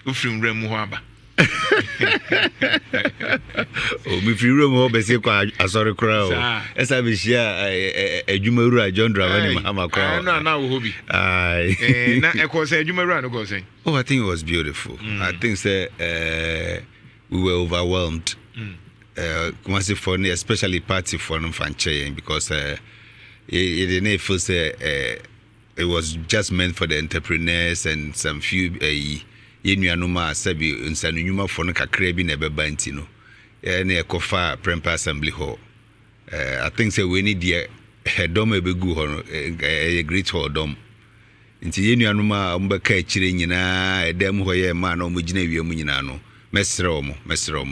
Ufrim remu haba. Oh, me free room ho be say kwa asori kra o. Esa be share adwumaru John Dramani Mahama kra. Na wo hobi. Aye. Na e ko say adwumaru no ko say. Oh, I think it was beautiful. I think say we were overwhelmed. For especially party for Fanche because it didn't feel say it was just meant for the entrepreneurs and some few yenuanuma sabi nsanunuma for no kakra bi na beba ntino na ekofa prempa assembly hall. I think say we need the dom ebegu ho a great hall dom nti yenuanuma mbeka akire nyina edem ho ye ma na omugina wiam nyina no mesre omo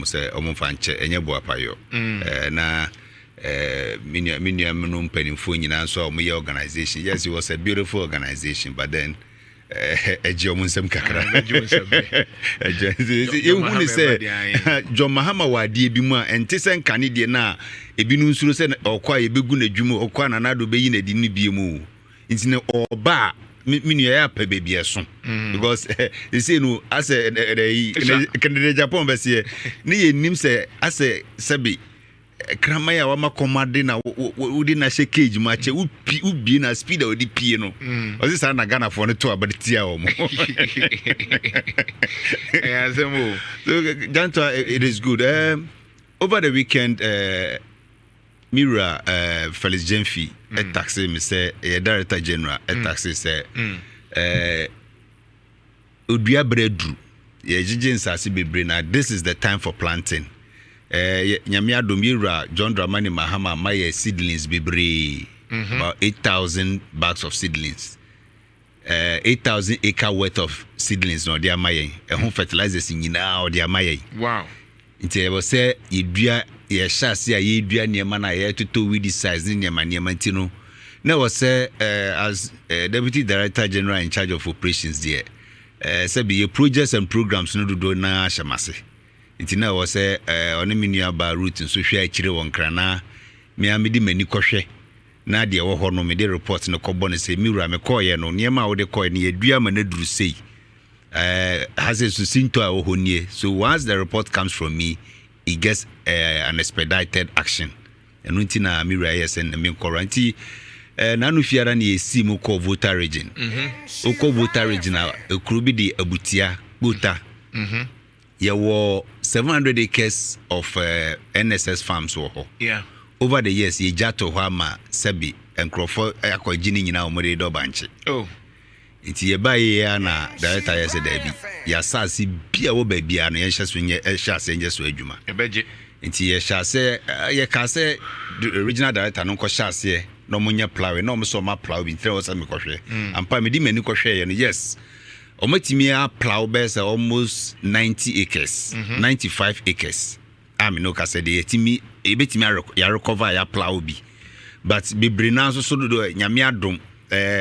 say omo fanche enye boapayo na minia no mpanimfo nyina so omo ye organization. Yes, it was a beautiful organization, but then ejiomunsem kakra ejio say John Mahama wade bi mu a ente sen kane de na ebinu nsuro se okwa yebegu na dwumu okwa na nado beyi na di ni biemu nti ne oba minu ya pa bebi eso because they say no as a Japan be say ne ye nim se as sabi kramaya wa makomade na wudi na she cage match ubi na speed o di pie no o si sa na Ghana for no to abaditia o mo so Janto, it is good. Over the weekend Nhyira Felix Jemfi a taxi me say a director general a taxi say odua bredru ye jijin sase bebre na this is the time for planting. Nyamia Nhyira John Dramani Mahama my seedlings bebre about 8,000 bags of seedlings. 8,000 acre worth of seedlings no dia mayen home fertilizers nyina o dia mayen. Wow. Nti e was say yedua ye shase a yedua niema na ye toto we size niema ntino na was say as deputy director general in charge of operations there say be projects and programs no do na shamase. Nti na was say oni minua ba route nso hwe akire won krana me amedi mani kohwe na de wo ho no me de report no kobo no say Nhyira me koye no niema wo de koye ne yedua ma na duru sei has a succinct ahonie. So once the report comes from me, it gets an expedited action. And when Tina Nhyira yes and me quarantine nanu fiara ni esi mu ko voter region. Oko voter region could be the Abutia Buta. There were 700 acres of NSS farms wo. Yeah. Over the years ye jato hama sebi and Crawford akojini nyina omode do banche. Oh. Nti ye ba ye na director yes da bi ya sase bia wo ba bia no ye hyeso nye hyease nye so adwuma Ebeje. Nti ye hyease ye ka se original director no ko hyease no monye plow no mo so ma plow bi ntre wo sa me kohwe ampa me di mani kohwe ye no. Yes, omatimi a plow bes almost 90 acres 95 acres am no ka se de yetimi ebetimi ya recover ya plow bi but bebre na so do nyame adom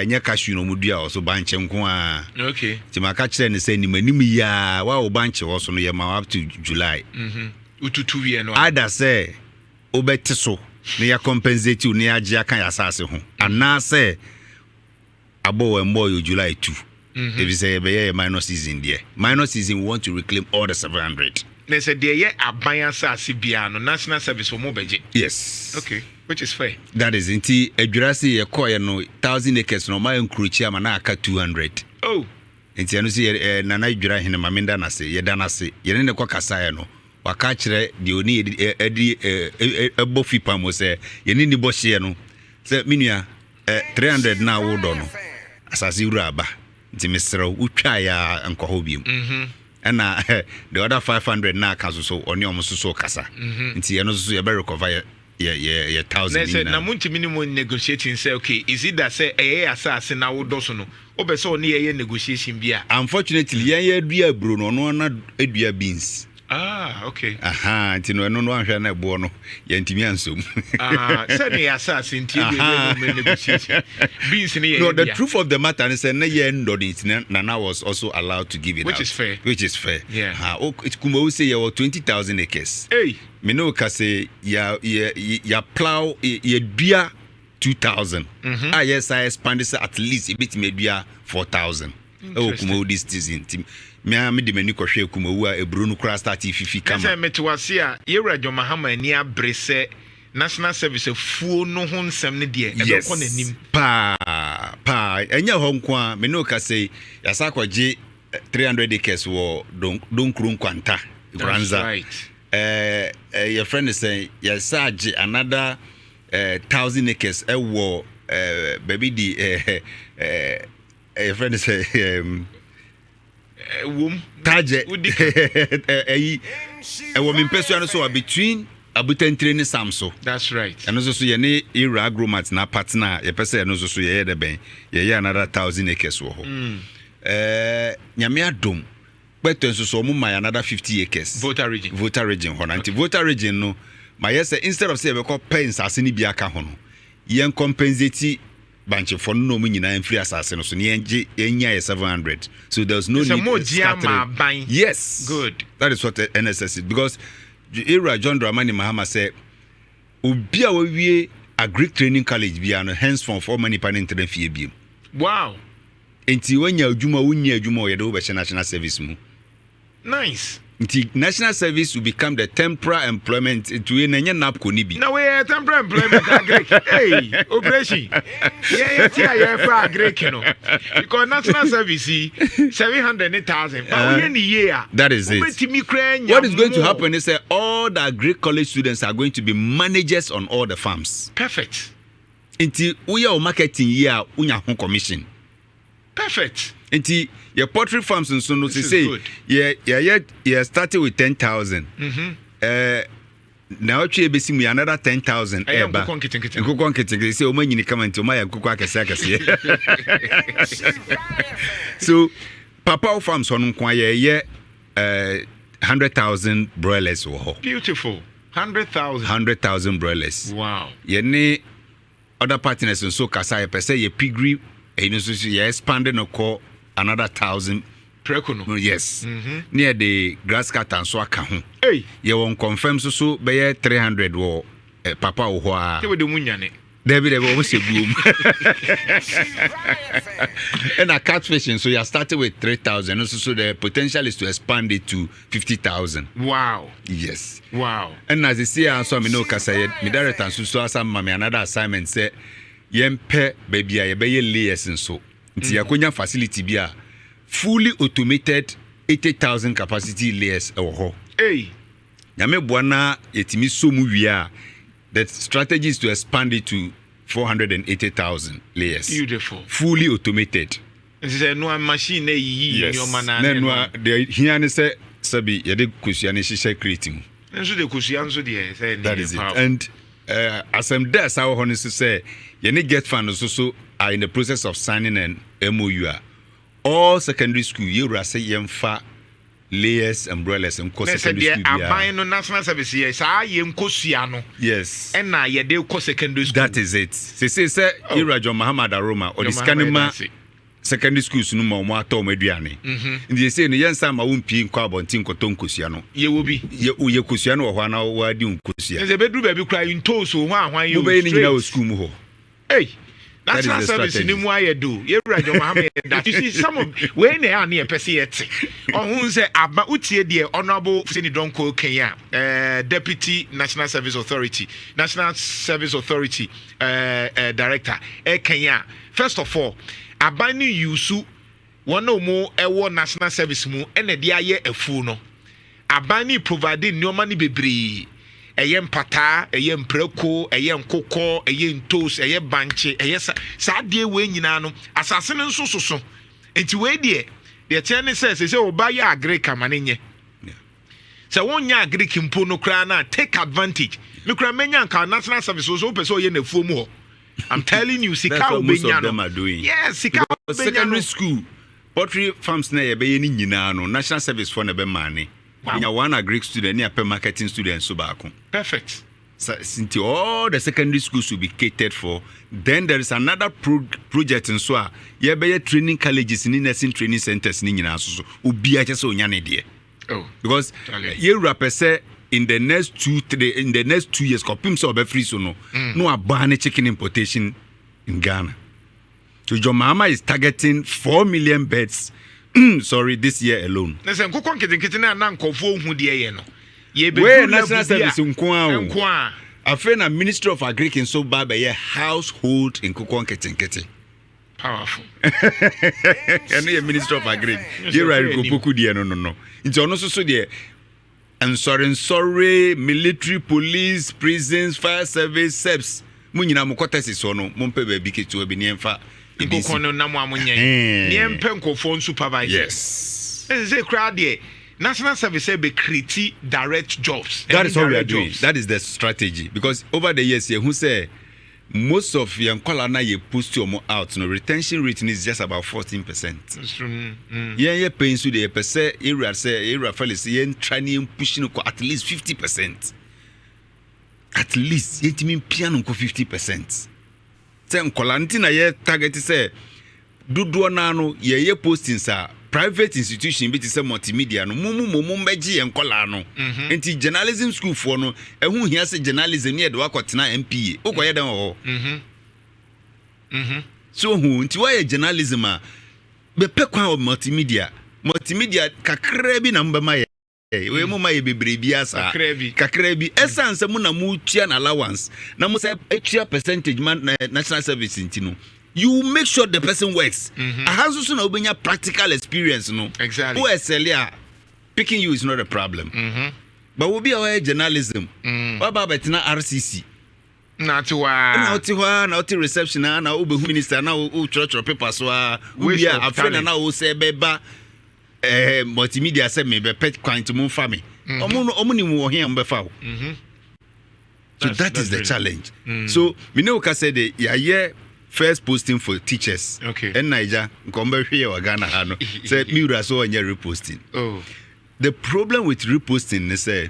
nya cashew no mudua o so banche nko a. Okay. Ti maka kire ne say ni manim ya wa o banche wo so no ye ma up to July. Ututu wie no. Ada say obeti so ne ya compensate you ne ya agi aka ya sase ho. Ana say abo we mbo July 2. If you say be minor season there. Minor season we want to reclaim all the 700. They said they ye aban asase bia no national service for mobeje. Yes. Okay. Which is fair. That is inti adwurase ye koye no 1,000 acres no ma enkruchi ama na aka 200. Oh. Inti anu si nana adwura hene mamenda na se ye dana se ye ne kwa kasa no waka kire de oni edi ebo fipa mo se ye ni bo hye no se minua 300 na wo do no asase wura aba nti mesero utwa ya nkwaho biem. And the other 500 na aka so oni omuso so kasa nti ye no so ye be recover yeah 1,000 na munti minimum negotiating say okay is it that say asase na wo do so no obese oni ye negotiation bia. Unfortunately ye adua bro no na adua beans. Okay. Nti no anhwa na ebo no ye ntimi ansom. Say ne asase nti ye negotiation beans ni ye. No, the truth of the matter is na ye ndo it na was also allowed to give it which out. Which is fair. Yeah. It kumo say ye 20,000 acres. Hey. Me no ka say ya plow ye dua 2,000. Yes, I expanded at least a bit maybe 4,000. Kumo this season. Me am de mani kohwe Kumo a ebru no kra start fifi kama. Say metwase a Yewura John Mahama ani abrese national service fuo no ho nsem ne de e be ko nanim. Pa enya ho nko a me no ka say yasa kwaje 300 acres wo don kru nkwanta Branza. Right. Your friend is saying yasa age another 1,000 acres wo baby the your friend is saying wom Taje wo me peso no so between abutantre ne Samso. That's right. And also so ye ne era agromat na partner ye pese ye no so ye de ben ye another 1,000 acres wo ho. Nyame adom but so mo my another 50 acres voter region ho nanti voter region no my yes instead of say we call pens asini bi aka ho no yen compensate banche for no mo nyina free asase no so ne enya 700 so there's no need to yes good that is what the NSS is because era John Dramani Mahama said obi a we Agric training college bia no henceforth for many pan intern fee bi wow enti wanya adwuma wonya adwuma o yede wo be national service mu nice enti national service will become the temporary employment to enye napko ni bi na we temporary employment Agric hey operation yeah for Agric no because national service 700,000 but we need year that is it what is going to happen is that all the Agric college students are going to be managers on all the farms perfect enti we are marketing year unya ho commission perfect enti your poultry farms and so no say yeah started with 10,000 now actually be see me another 10,000 eba nkukon kete say o manyini kama nti o ma ya nkukon akase so papa farms on nko ye 100,000 broilers wo ho beautiful 100,000 broilers wow ye ne other partners so kasa ye pese ye pigry and so ye expanded no call another 1,000 prekono yes near the grass cut and so aka ho hey ye won confirm so be 300 wo papa wo ho a we de munyane David wo se boom and a catfishing so you started with 3,000 so the potential is to expand it to 50,000 wow yes wow and as you see so me no kasa me director so asam me another assignment say yempe baby a ye be layers nso nti yakonya facility bi a fully automated 80,000 capacity layers ho hey nyame boana yetimi so mu wi a the strategy is to expand it to 480,000 layers beautiful fully automated this is a no machine yi your manana no the here ne say sabi yede kusua ne hihye creating nso de kusua nso de say that is it and as I'm there so honestly say you need get fund so are in the process of signing an MOU. All secondary school you say yemfa layers umbrellas and course secondary school. Aban no national service yes yem kosua no. Yes. And na ye de ko secondary school. That is it. Say Ira John Muhammad Aroma or the scanima secondary schools no mo ato maduane. Ndi say no yensa ma wompi nkwa abontin koton kosua no. Ye wo bi. Ye kosua no ho na wo adi nkosua. Nze bedru ba bi kra into so ho ahwan ye. Wo be ni nyina school mu ho. Hey, that's not service in Mwaye do. You Radio Mohammed that you see some of when they are near Pesiet. On who say Abba Utie dear Honorable Sini Donko Kenya, Deputy National Service Authority, Director, Kenya. First of all, Abani Yusu, one no more National Service mu, and a dia ye a funo. Abani providing no money be eyem pata eyem preko eyem koko eyem toast eyem banche eyem sa de we nyina no asase no nso so enti we de tell say oba ya Agric amanenye se wonya Agric mpo no kra na take advantage me kra menya nka national service so person ye na fuo mu ho I'm telling you sika obenya no yes sika secondary school poultry farms na ye be ye ni nyina no national service for na be mane. Wow. One Agric student, near per marketing student, so back. Perfect. So, since all the secondary schools will be catered for, then there is another project in so yeah, be training colleges in nursing training centers in so ubia just on yan oh, because you say in the next 2 years, copim so be free so no a ban chicken importation in Ghana. So John Mahama is targeting 4 million beds. Sorry, this year alone. Listen, go kitten na nkofo hu de ye no. Ye be national service nko a friend and Minister of Agric in so bad by household in Kokon Keten. Powerful. And a Minister of Agric. You're right, Gopoku dear no. It's also so dear. And sorry, military, police, prisons, fire service, SEPs. Munina Mokotas is on Mompe Biki to be near fa. Ikono na mo amunye. Niem penko phone supervisor. Yes. Say crowd there. National Service be create direct jobs. That is what we are doing. That is the strategy. Because over the years, who say most of young colana you post your out, no retention rate is just about 14%. That's true. Yeah, paying to the percent area say area fellas trying pushing at least 50%. At least it mean piano 50%. Say kolantina ye target say do no ye posting sa private institution bi say multimedia no mumu beji enkola no enti journalism school for no ehun hia say journalism ne de wakotena MPA okoye dan ho so hu enti why journalism a be pe kwan multimedia kakra bi na mbama ye we mu maye bebre bi asa kakra bi essence mu na mu tua na allowance na mu say extra percentage man national service enti no you make sure the person works. I have also now been practical experience, no. Exactly. Who is picking you is not a problem. But we'll be aware journalism. What about RCC? Not to reception now ube minister now church paper so we are a friend now say beba multimedia say me be pet kwant mu fami. Omuni mu here mbefa. So that is the challenge. So we know ka say the yeah first posting for teachers. Okay. And Niger, Nkombe here or Ghana Hano. Said Miura so on your reposting. Oh. The problem with reposting is say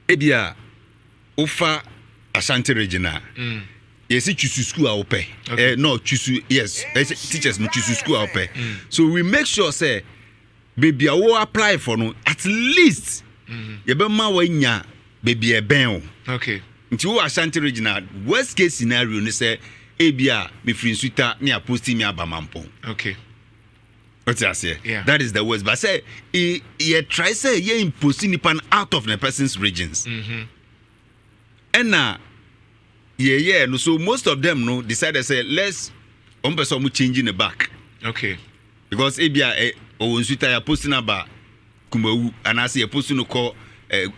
Ebia Ofa Ashanti Regina. Yes, choose school our pay. No, choose yes. Teachers no choose school our pay. So we make sure say baby I will apply for no at least Yebema wanya baby a ben. Okay. Nti wo Ashanti Regional worst case scenario ne say ebia me free suita me a posting me abamampon. Okay. What I say? Yeah. That is the worst. But say he try say ye imposing nipan out of the person's regions. And now no so most of them no decided say let's person mu changing the back. Okay. Because ebia o suita ya posting about Kumawu and I say you posting no call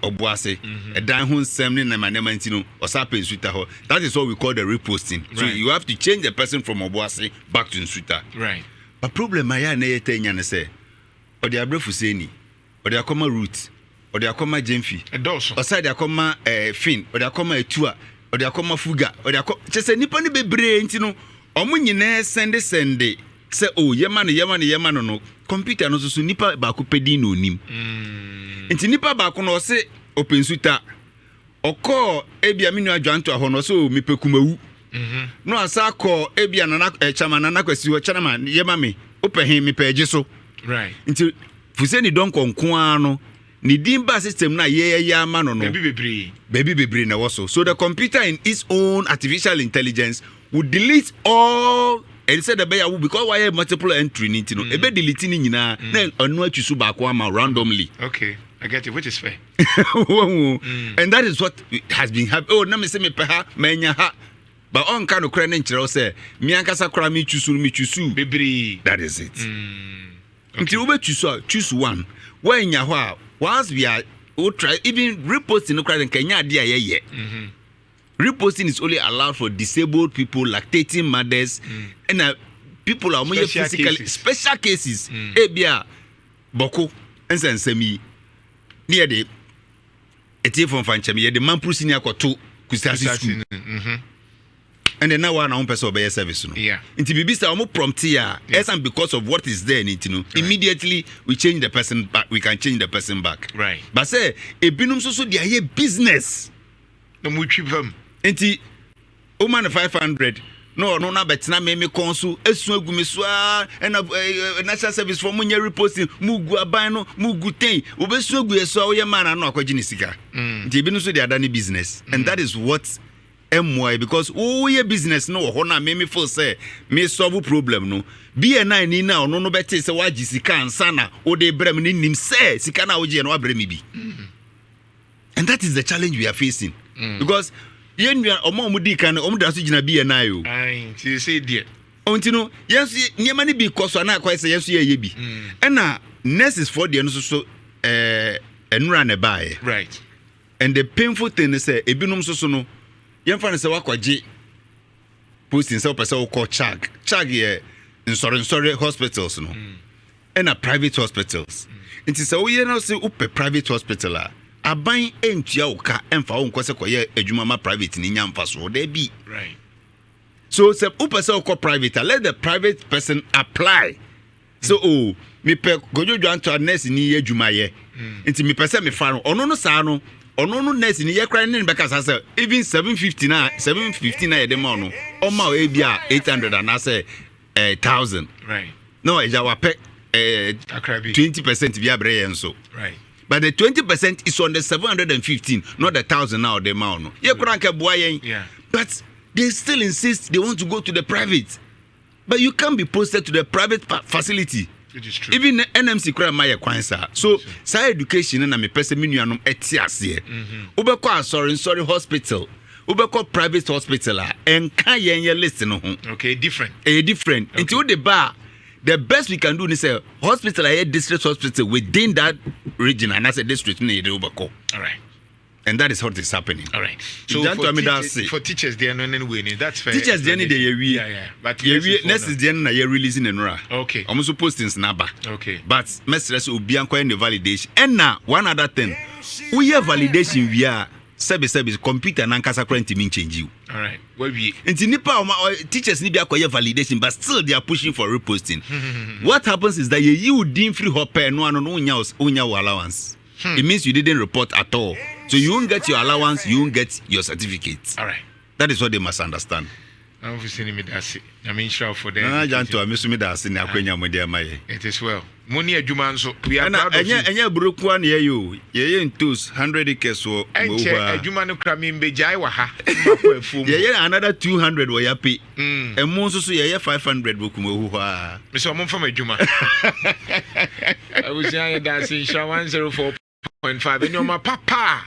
Obuase, a dan hun semni na manema ntino osape nsuta ho. That is what we call the reposting. So you have to change the person from Obuase back to nsuta. Right. But problem aya na yete nya ne say odi abrefu seni odi akoma root odi akoma jemfi edoso osade akoma fin odi akoma etua odi akoma fuga odi akoma chese nipa ni bebre ntino omo nyine sende say oh yema no computer no so nipa ba ko pedi no nim nti nipa ba ko no se open suta okọ ebia menu adwanto aho no so mepekumawu no asa ko ebia nana chama nana kwasi ho chama yema me opehin mepeje so right nti fuseni don konkon no ni dimba system na ye ama no baby bebre na wo so the computer in its own artificial intelligence will delete all and said the bear because why multiple entry nti no ebe delete ni nyina na anu atwisu ba ko ama randomly. Okay, I get it, which is fair. And that is what has been happening. Oh, na me say me peha menya ha. But on kind of credit nkyerɛ say me ankasa kra me chusu bebre. That is it. Until we choose one. When nya ho a once we are try even reposting no credit Kenya dia ye. Reposting is only allowed for disabled people, lactating mothers, and people are more physically special cases. Ebia boko ensensemi near the etie from fanchemi the man pushing akoto kusasi school. And then now one on person obey service no. Yeah. Inti bibi say omo prompt here, and because of what is there in know. Immediately we change the person back. We can change the person back. Right. But say ebinum so they business. No mu twipam. Enti o man 500 no na betina me konsu esu agumi so a national service for munya reposting mugu aban no mugu ten obesu agu eso wo ye man na akwaji ni sika nti bi no so dey adani business and that is what MY because your business no hona me feel say me solve problem no BNI ni na ono no bete say waji sika ansana o de brem ni nim say sika na oje no abrem bi. And that is the challenge we are facing. Because yen omo mudi kan omo da so gina BNI o. Ai, you say there. Ontino yes niema ni bi koso na kwa say yes ye bi. And na nurses for the no so enura na bae. Right. And the painful thing is say ebinom so no yemfa ne se wakwaje posting se person call chag ye sorry hospitals no and a private hospitals it is so ye no say upe private hospital a aban entua uka emfa wo nkose koye adwuma ma private ni nyamfa so there be right. so se upe se call private let the private person apply so me pe gojojo anto nurse ni adwuma ye nti me pese me fa no ono no sa no ono no nurse ni ye kra ne beka say even 750 na ye dem ono o ma e bia 800 and I say 1000 right. no eja wa pe 20% bia bre yen so right. but the 20% is on the 715 not the 1000 now the amount ye kra nke boa yen yeah. but they still insist they want to go to the private but you can't be posted to the private facility. It is true. Even NMC kura ma ye kwan sa. So sa education na me pese me nuanom eti ase. Ubekọ sorry hospital. Ubekọ private hospital a enka ye list no ho. Okay, different. Different. Okay. Until the bar the best we can do is say hospital a district hospital within that region and as a district na ye ubekọ. All right. And that is what is happening. All right. So for teachers, they are not anyway. That's fair. Teachers, they need yeah. But next is the end na you're releasing enra. Okay. Almost posting snapper. Okay. But message will be the validation. And now one other thing, we have validation via service computer and ankasa current mean change you. All right. Well, we. And nipa teachers need to acquire validation, but still they are pushing for reposting. What happens is that you didn't free hopper no unya allowance. It means you didn't report at all. So you won't get your allowance, you won't get your certificate. All right. That is what they must understand. I'm sending me that. I mean, sure for them. It is well. Money a Juman so we are proud of you. Enya burukwa na ye entos 100 acres wo. Enche a Juman kramin be jai wa ha. Ye another 200 wo ya pay. Emo so ye 500 boku mo hu ha. Me so mo from a Juma. I was saying that in 104.5 and your papa.